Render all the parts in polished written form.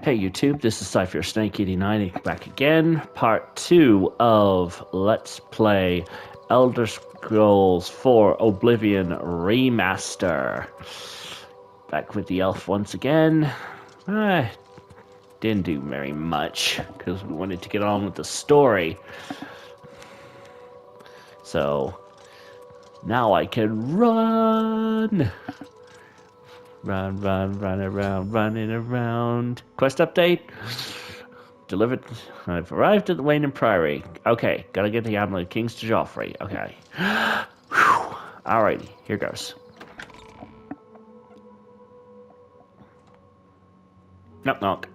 Hey YouTube, this is Cypher Snake 89 back again. Part 2 of Let's Play Elder Scrolls 4 Oblivion Remaster. Back with the elf once again. Didn't do very much because we wanted to get on with the story. So now I can run. Run around, running around. Quest update. Delivered. I've arrived at the Wayne and Priory. Okay, gotta get the Amulet of Kings to Joffrey. Okay. Alrighty, here goes. Knock knock.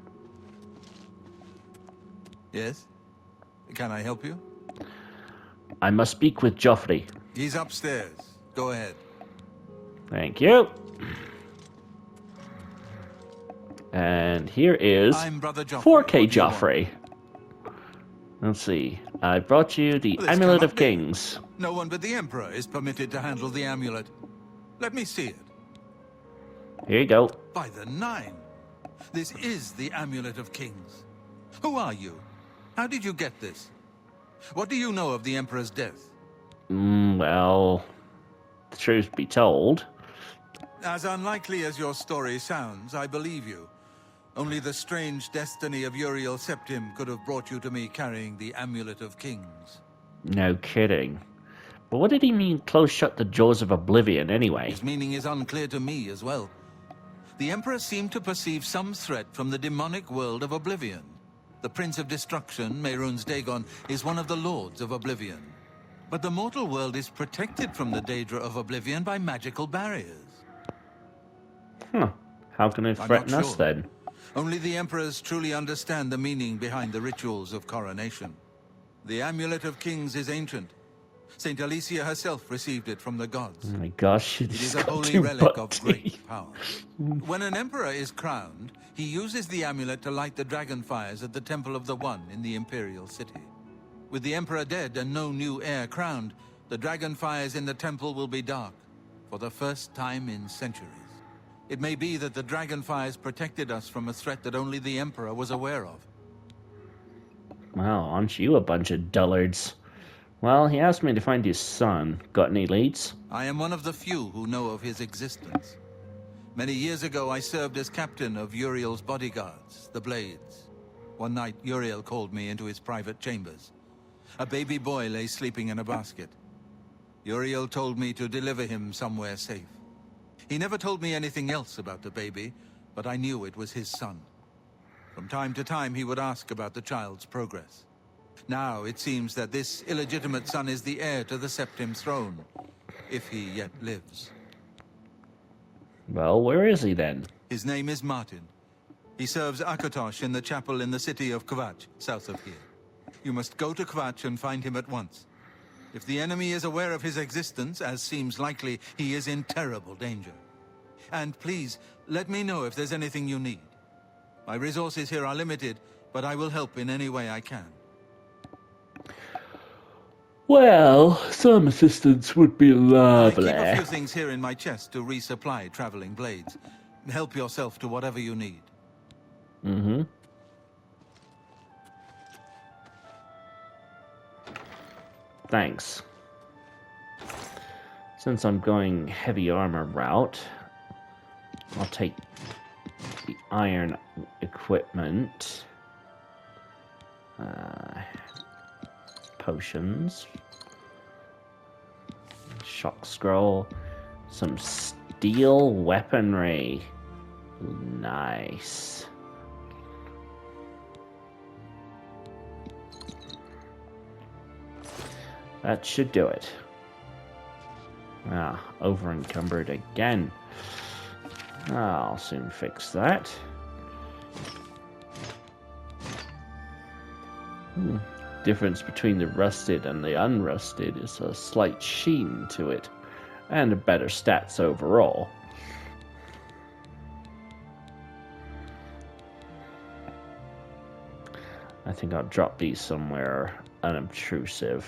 Yes? Can I help you? I must speak with Joffrey. He's upstairs. Go ahead. Thank you. And here is I'm Brother Joffrey. 4K Joffrey. Let's see. I brought you the Amulet of Kings. No one but the Emperor is permitted to handle the amulet. Let me see it. Here you go. By the Nine! This is the Amulet of Kings. Who are you? How did you get this? What do you know of the Emperor's death? Well, the truth be told. As unlikely as your story sounds, I believe you. Only the strange destiny of Uriel Septim could have brought you to me carrying the Amulet of Kings. No kidding. But what did he mean, close shut the jaws of Oblivion, anyway? His meaning is unclear to me as well. The Emperor seemed to perceive some threat from the demonic world of Oblivion. The Prince of Destruction, Mehrunes Dagon, is one of the Lords of Oblivion. But the mortal world is protected from the Daedra of Oblivion by magical barriers. How can it threaten us then? Only the Emperors truly understand the meaning behind the rituals of coronation. The Amulet of Kings is ancient. Saint Alicia herself received it from the gods. Oh my gosh, it is a holy relic of great power. When an emperor is crowned, he uses the amulet to light the dragon fires at the Temple of the One in the Imperial City. With the Emperor dead and no new heir crowned, the dragon fires in the temple will be dark, for the first time in centuries. It may be that the dragon fires protected us from a threat that only the Emperor was aware of. Wow, aren't you a bunch of dullards? Well, he asked me to find his son. Got any leads? I am one of the few who know of his existence. Many years ago, I served as captain of Uriel's bodyguards, the Blades. One night, Uriel called me into his private chambers. A baby boy lay sleeping in a basket. Uriel told me to deliver him somewhere safe. He never told me anything else about the baby, but I knew it was his son. From time to time, he would ask about the child's progress. Now, it seems that this illegitimate son is the heir to the Septim throne, if he yet lives. Well, where is he then? His name is Martin. He serves Akatosh in the chapel in the city of Kvatch, south of here. You must go to Kvatch and find him at once. If the enemy is aware of his existence, as seems likely, he is in terrible danger. And please, let me know if there's anything you need. My resources here are limited, but I will help in any way I can. Well, some assistance would be lovely. I keep a few things here in my chest to resupply traveling blades. Help yourself to whatever you need. Thanks. Since I'm going heavy armor route, I'll take the iron equipment. Potions. Shock scroll. Some steel weaponry. Nice. That should do it. Over encumbered again. I'll soon fix that. Difference between the rusted and the unrusted is a slight sheen to it, and better stats overall. I think I'll drop these somewhere unobtrusive.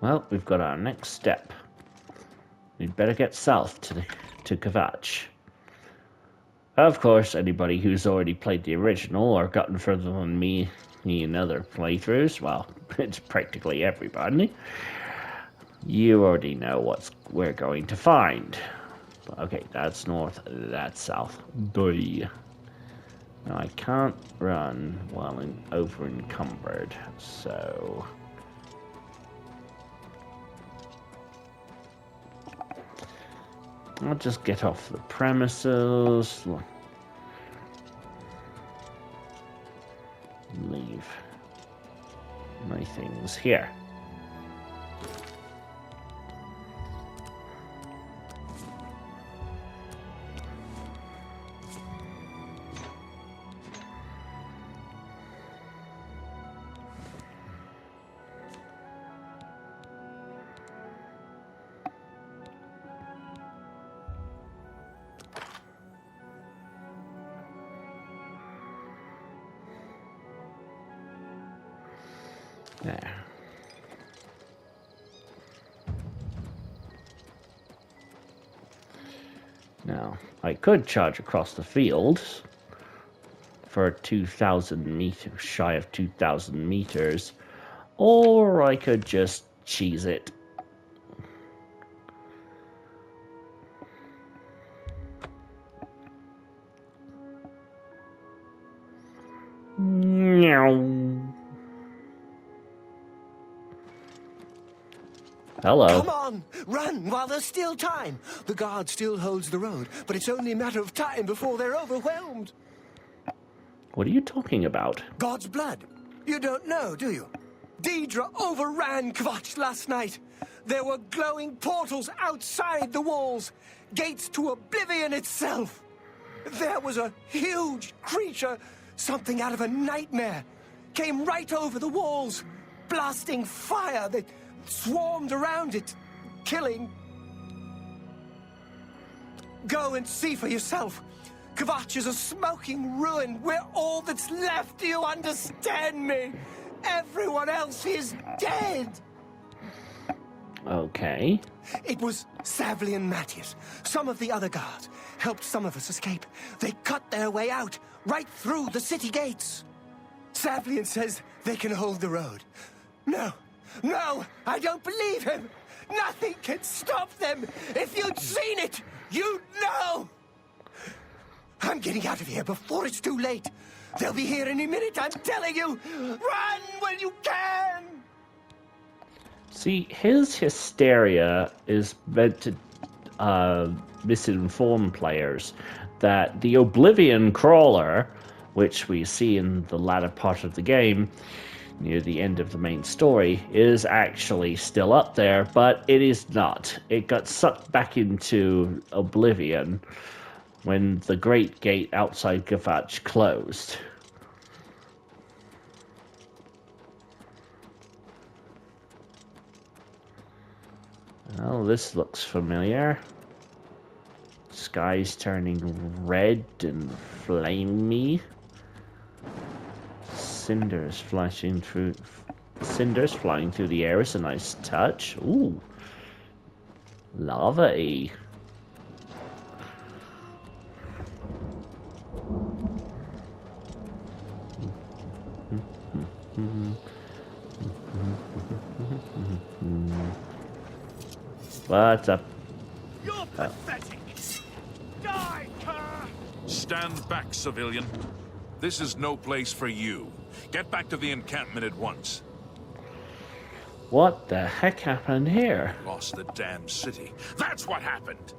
Well, we've got our next step. We'd better get south to Kvatch. Of course, anybody who's already played the original or gotten further than me in other playthroughs, well, it's practically everybody, you already know what we're going to find. Okay, that's north, that's south. Boy. Now, I can't run while over encumbered, so... I'll just get off the premises. Leave my things here. There. Now, I could charge across the fields for 2,000 meters, shy of 2,000 meters, or I could just cheese it. Hello. Come on! Run while there's still time! The guard still holds the road, but it's only a matter of time before they're overwhelmed. What are you talking about? God's blood. You don't know, do you? Deidre overran Kvatch last night. There were glowing portals outside the walls, gates to Oblivion itself. There was a huge creature, something out of a nightmare, came right over the walls, blasting fire that swarmed around it, killing. Go and see for yourself. Kvatch is a smoking ruin. We're all that's left. Do you understand me? Everyone else is dead. Okay. It was Savli and Matthias. Some of the other guards helped some of us escape. They cut their way out, right through the city gates. Savlian says they can hold the road. No, I don't believe him. Nothing can stop them. If you'd seen it, you'd know. I'm getting out of here before it's too late. They'll be here any minute, I'm telling you. Run when you can. See, his hysteria is meant to misinform players that the Oblivion crawler, which we see in the latter part of the game, near the end of the main story, is actually still up there, but it is not. It got sucked back into Oblivion when the Great Gate outside Kvatch closed. Well, this looks familiar. Sky's turning red and flamey. Cinders flying through the air is a nice touch. Ooh, lava-y. What's up? You're pathetic! Die, cur! Stand back, civilian. This is no place for you. Get back to the encampment at once. What the heck happened here? Lost the damn city. That's what happened!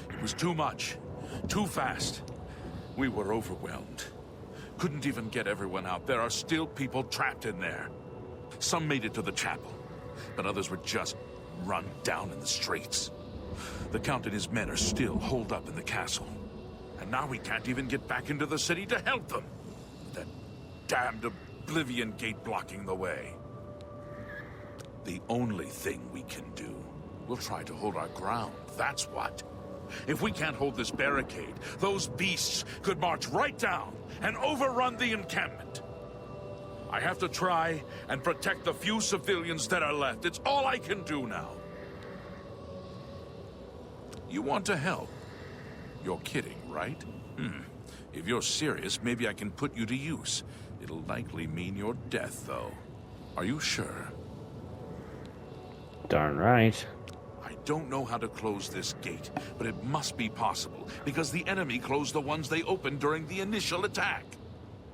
It was too much. Too fast. We were overwhelmed. Couldn't even get everyone out. There are still people trapped in there. Some made it to the chapel, but others were just run down in the streets. The Count and his men are still holed up in the castle. And now we can't even get back into the city to help them. That damned Oblivion Gate blocking the way. The only thing we can do, we'll try to hold our ground, that's what. If we can't hold this barricade, those beasts could march right down and overrun the encampment. I have to try and protect the few civilians that are left. It's all I can do now. You want to help? You're kidding, right? If you're serious, maybe I can put you to use. It'll likely mean your death, though. Are you sure? Darn right. I don't know how to close this gate, but it must be possible, because the enemy closed the ones they opened during the initial attack.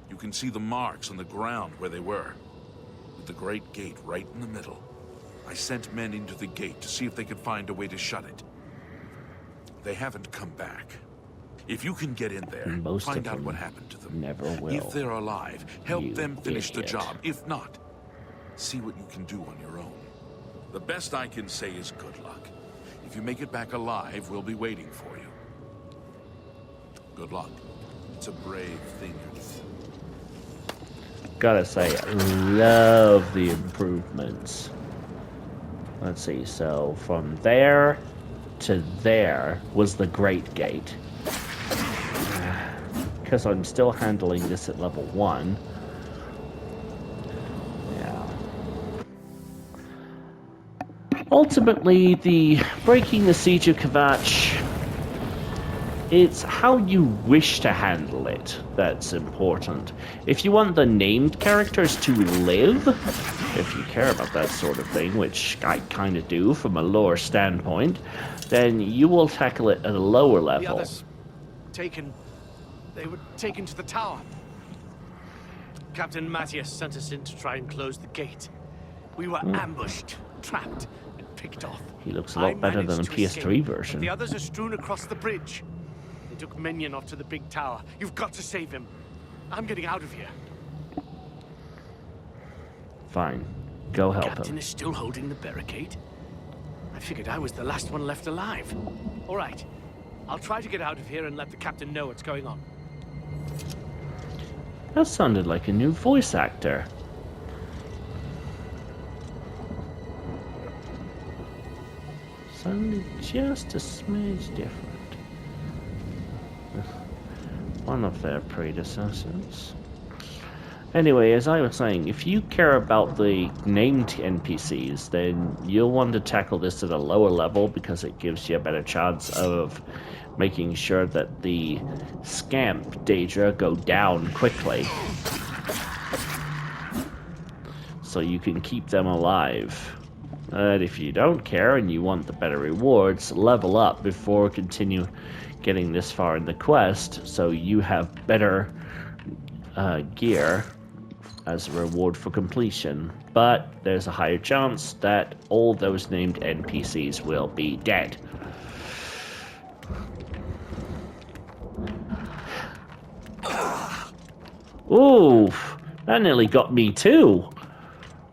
You can see the marks on the ground where they were, with the great gate right in the middle. I sent men into the gate to see if they could find a way to shut it. They haven't come back. If you can get in there, Most find of out them what happened to them. never will. If they're alive, help You them finish the idiot. job. If not, see what you can do on your own. The best I can say is good luck. If you make it back alive, we'll be waiting for you. Good luck. It's a brave thing you do. Gotta say, I love the improvements. Let's see, so from there to there was the Great Gate. Because I'm still handling this at level 1. Yeah. Ultimately, the breaking the Siege of Kvatch, it's how you wish to handle it that's important. If you want the named characters to live, if you care about that sort of thing, which I kind of do from a lore standpoint, then you will tackle it at a lower The level. others taken. They were taken to the tower. Captain Matthias sent us in to try and close the gate. We were ambushed, trapped, and picked off. He looks a lot better than the managed to PS3 escape, but version. the others are strewn across the bridge. They took Minion off to the big tower. You've got to save him. I'm getting out of here. Fine. Go help Captain him. is still holding the barricade. I figured I was the last one left alive. All right. I'll try to get out of here and let the captain know what's going on. That sounded like a new voice actor. Sounded just a smidge different. One of their predecessors. Anyway, as I was saying, if you care about the named NPCs, then you'll want to tackle this at a lower level because it gives you a better chance of making sure that the scamp Daedra go down quickly. So you can keep them alive. But if you don't care and you want the better rewards, level up before continue getting this far in the quest so you have better gear as a reward for completion. But there's a higher chance that all those named NPCs will be dead. Ooh, that nearly got me too.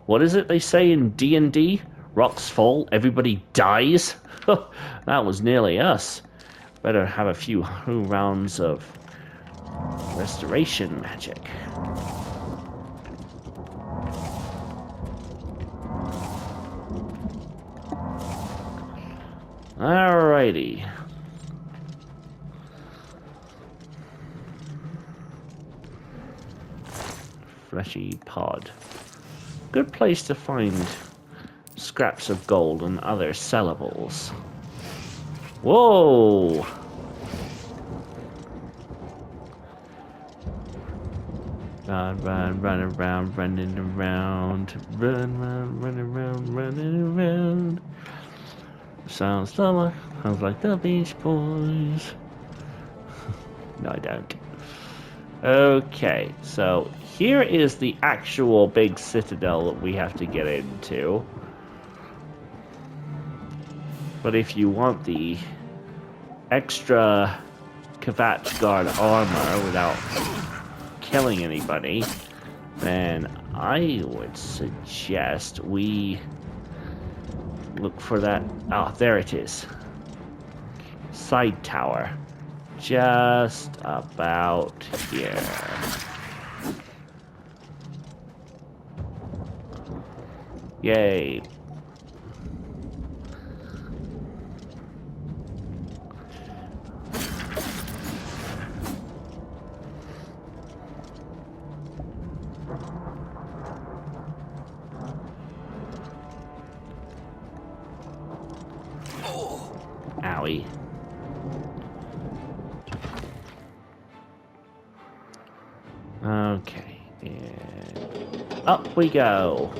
What is it they say in D&D? Rocks fall, everybody dies? That was nearly us. Better have a few rounds of restoration magic. Alrighty. Fleshy pod. Good place to find scraps of gold and other sellables. Whoa! Run around, running around. Run around, running around. Sounds like the Beach Boys. No, I don't. Okay, so here is the actual big citadel that we have to get into. But if you want the extra Kvatch Guard armor without killing anybody, then I would suggest we look for that. Oh, there it is. Side tower. Just about here. Yay. we? Okay. And up we go.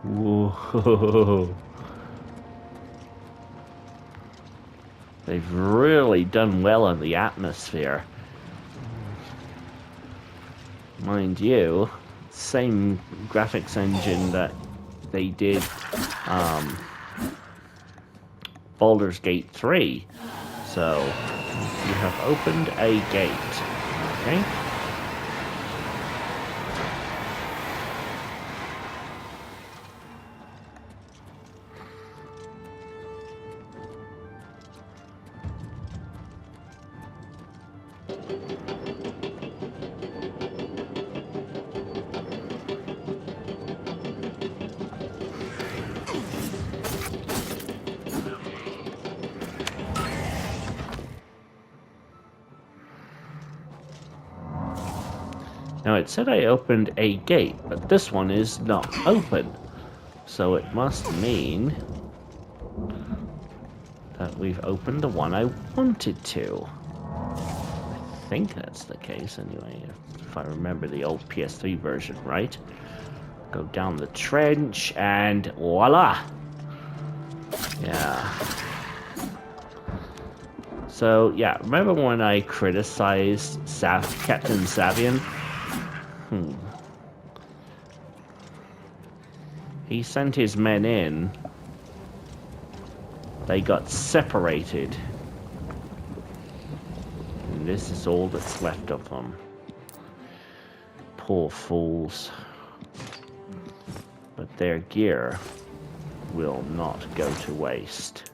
Whoa. They've really done well on the atmosphere. Mind you, same graphics engine that they did Baldur's Gate 3. So, you have opened a gate. Okay? Now it said I opened a gate, but this one is not open. So it must mean that we've opened the one I wanted to. I think that's the case anyway, if I remember the old PS3 version, right? Go down the trench and voila! Yeah. So, yeah, remember when I criticized Captain Savian? He sent his men in. They got separated. And this is all that's left of them. Poor fools. But their gear will not go to waste.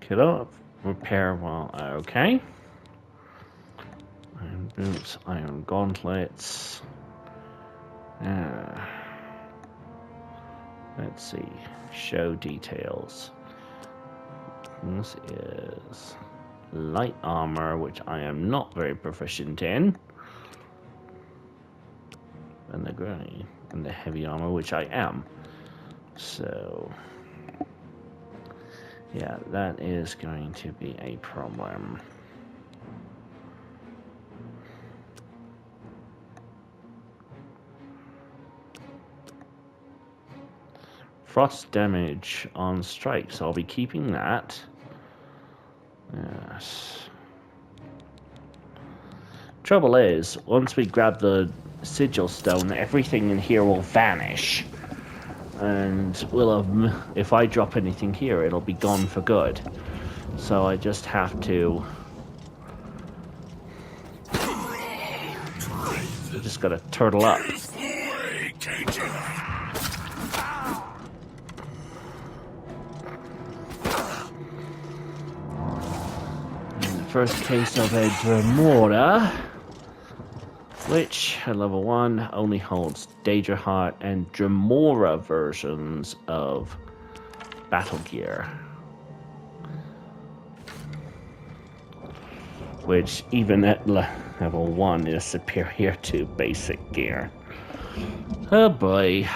Get up, repair while okay. Iron boots, iron gauntlets. Let's see. Show details. This is light armor, which I am not very proficient in. And the gray. And the heavy armor, which I am. So yeah, that is going to be a problem. Frost damage on strikes. I'll be keeping that. Yes. Trouble is, once we grab the sigil stone, everything in here will vanish. And we'll have, if I drop anything here, it'll be gone for good. So I just have to... I just gotta turtle up. In the first case of a Dremora, which at level 1 only holds Daedra Heart and Dremora versions of battle gear, which even at level 1 is superior to basic gear. Oh boy.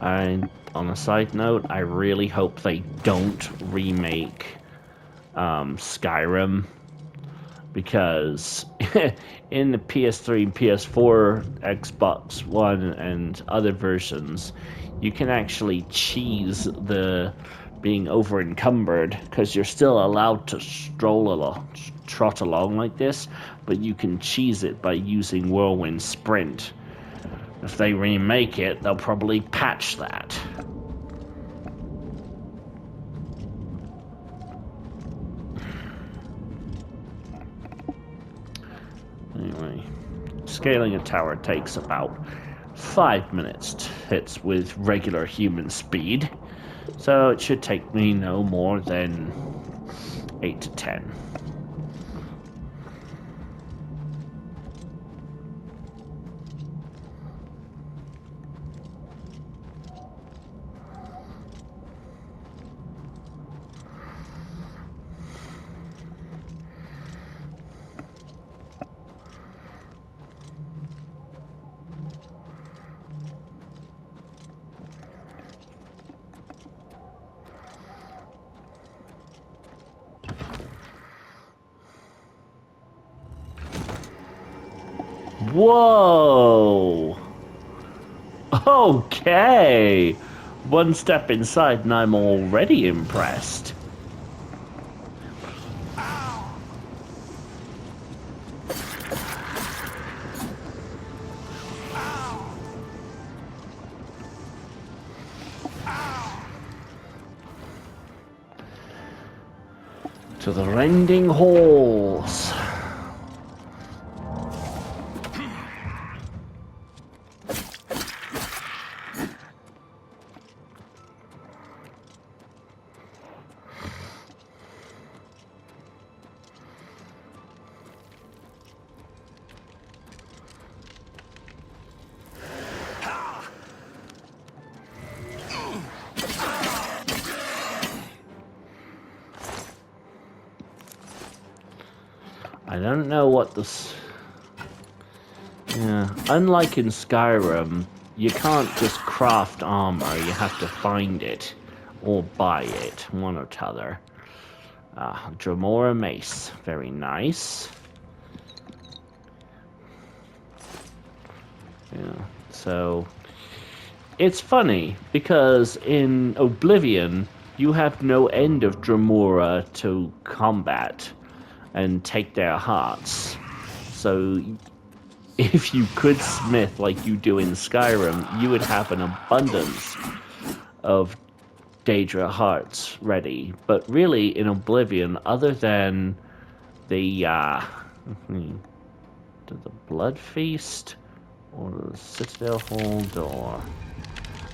And on a side note, I really hope they don't remake Skyrim, because in the PS3, PS4, Xbox One, and other versions, you can actually cheese the being over encumbered, because you're still allowed to trot along like this, but you can cheese it by using Whirlwind Sprint. If they remake it, they'll probably patch that. Anyway, scaling a tower takes about 5 minutes to hit with regular human speed, so it should take me no more than 8 to 10. Whoa! Okay! One step inside and I'm already impressed. To the rending halls. I don't know what this... Yeah, unlike in Skyrim, you can't just craft armor, you have to find it, or buy it, one or t'other. Dremora Mace, very nice. Yeah, so... It's funny, because in Oblivion, you have no end of Dremora to combat and take their hearts. So if you could smith like you do in Skyrim, you would have an abundance of Daedra hearts ready. But really, in Oblivion, other than the Blood Feast or the Citadel Hold, or...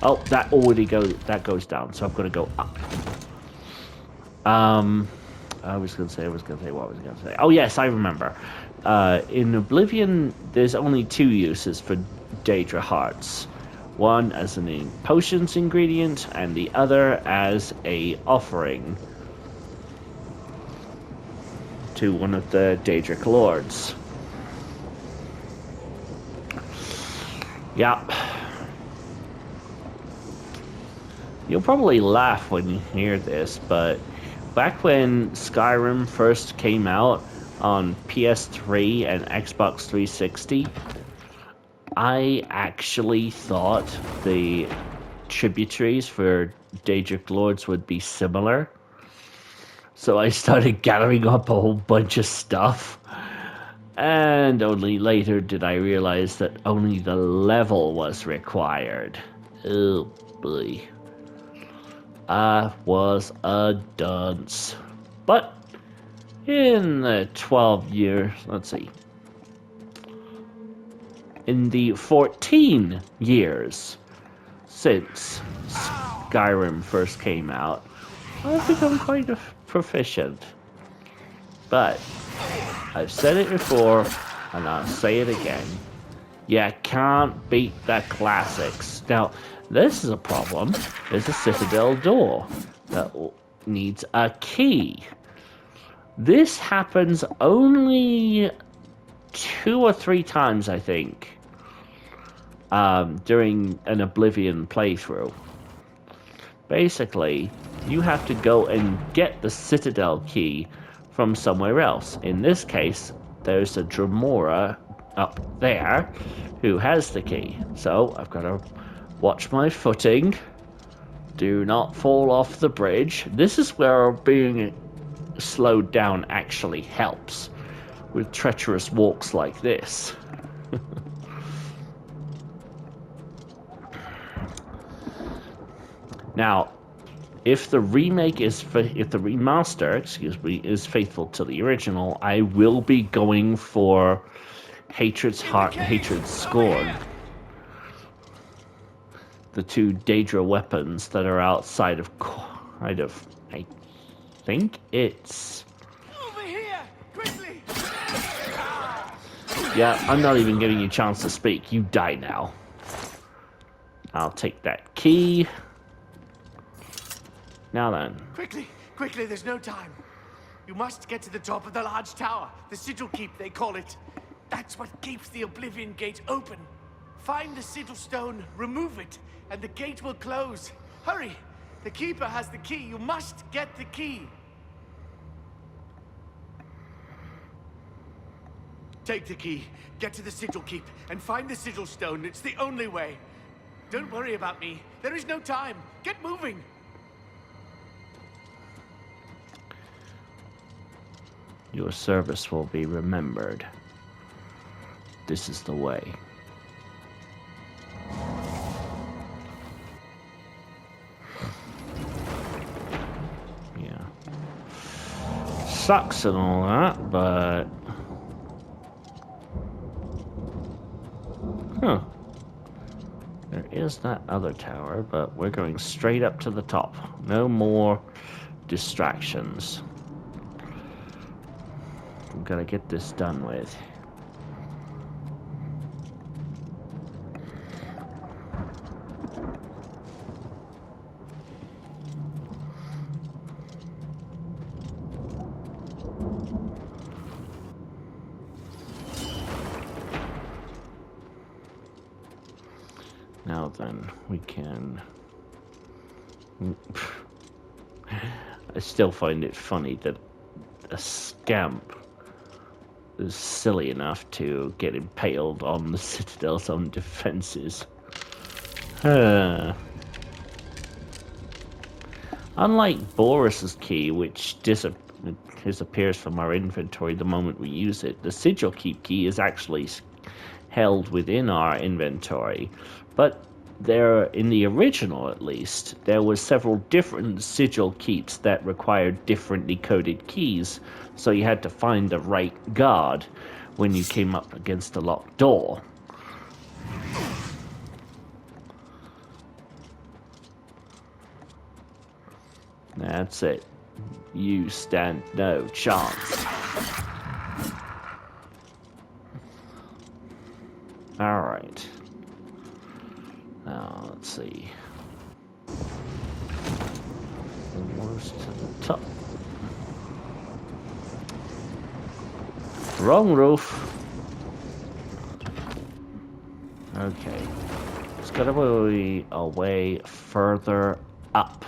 Oh, that already goes down, so I'm gonna go up. I was gonna say, what was I gonna say? Oh yes, I remember. In Oblivion, there's only 2 uses for Daedra hearts. One as an potions ingredient, and the other as a offering to one of the Daedric lords. Yeah. You'll probably laugh when you hear this, but back when Skyrim first came out on PS3 and Xbox 360, I actually thought the tributaries for Daedric Lords would be similar. So I started gathering up a whole bunch of stuff. And only later did I realize that only the level was required. Oh boy. I was a dunce. But in the 12 years, let's see, in the 14 years since Skyrim first came out, I've become quite proficient. But I've said it before, and I'll say it again. You can't beat the classics. Now, this is a problem. There's a Citadel door that needs a key. This happens only 2 or 3 times, I think. during an Oblivion playthrough. Basically, you have to go and get the Citadel key from somewhere else. In this case, there's a Dremora up there who has the key. So I've got to watch my footing. Do not fall off the bridge. This is where being slowed down actually helps, with treacherous walks like this. Now, if the remaster, excuse me, is faithful to the original, I will be going for Hatred's Heart and Hatred's Scorn. The two Daedra weapons that are outside of I think it's... Over here! Quickly! Yeah, I'm not even giving you a chance to speak. You die now. I'll take that key. Now then. Quickly! Quickly, there's no time. You must get to the top of the large tower. The Sigil Keep, they call it. That's what keeps the Oblivion Gate open. Find the Sigil Stone, remove it, and the gate will close. Hurry! The Keeper has the key. You must get the key. Take the key, get to the Sigil Keep, and find the Sigil Stone. It's the only way. Don't worry about me. There is no time. Get moving! Your service will be remembered. This is the way. Yeah. Sucks and all that, but... Huh. There is that other tower, but we're going straight up to the top. No more distractions. I'm gonna get this done with. Now then, we can... I still find it funny that a scamp is silly enough to get impaled on the Citadel's own defenses. Unlike Boris's key, which disappears from our inventory the moment we use it, the Sigil Keep key is actually held within our inventory. But there, in the original at least, there were several different Sigil Keeps that required differently coded keys, so you had to find the right guard when you came up against a locked door. That's it. You stand no chance. Alright. Now, let's see. Almost to the top. Wrong roof. Okay. It's gotta be a way further up.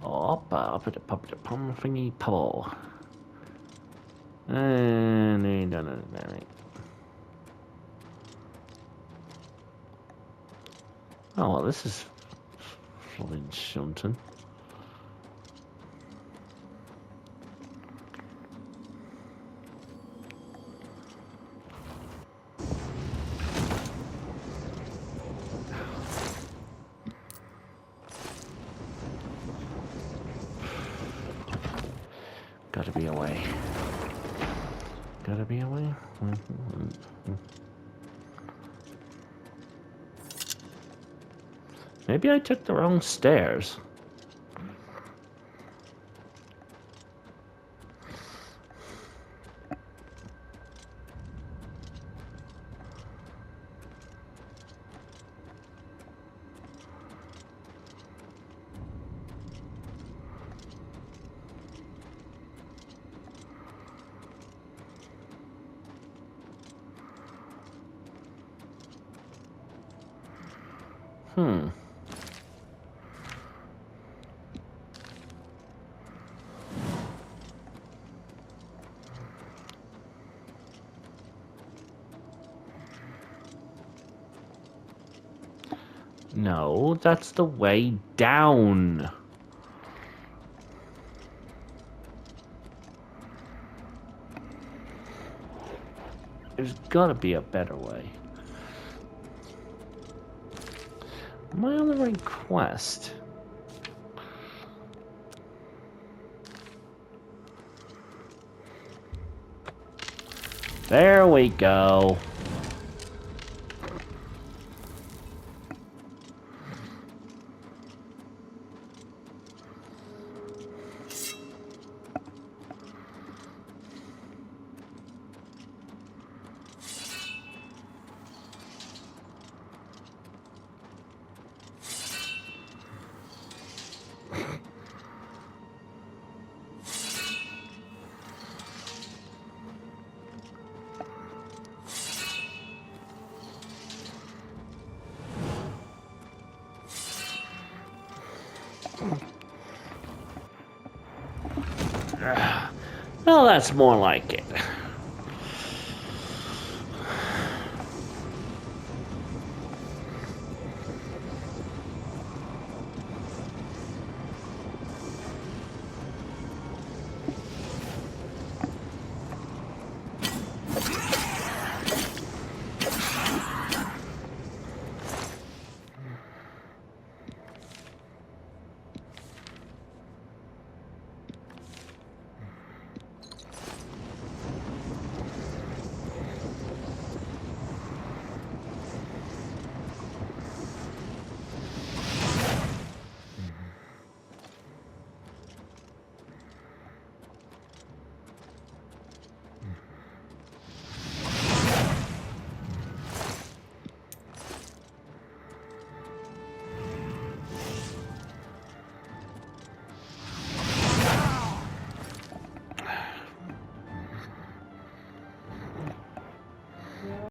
Up at the pop thingy pole. And no. Oh, well, this is flying shunting. Gotta be a way. Gotta be a way. Maybe I took the wrong stairs. Hmm. No, that's the way down. There's gotta be a better way. Am I on the right quest? There we go. Well, that's more like it.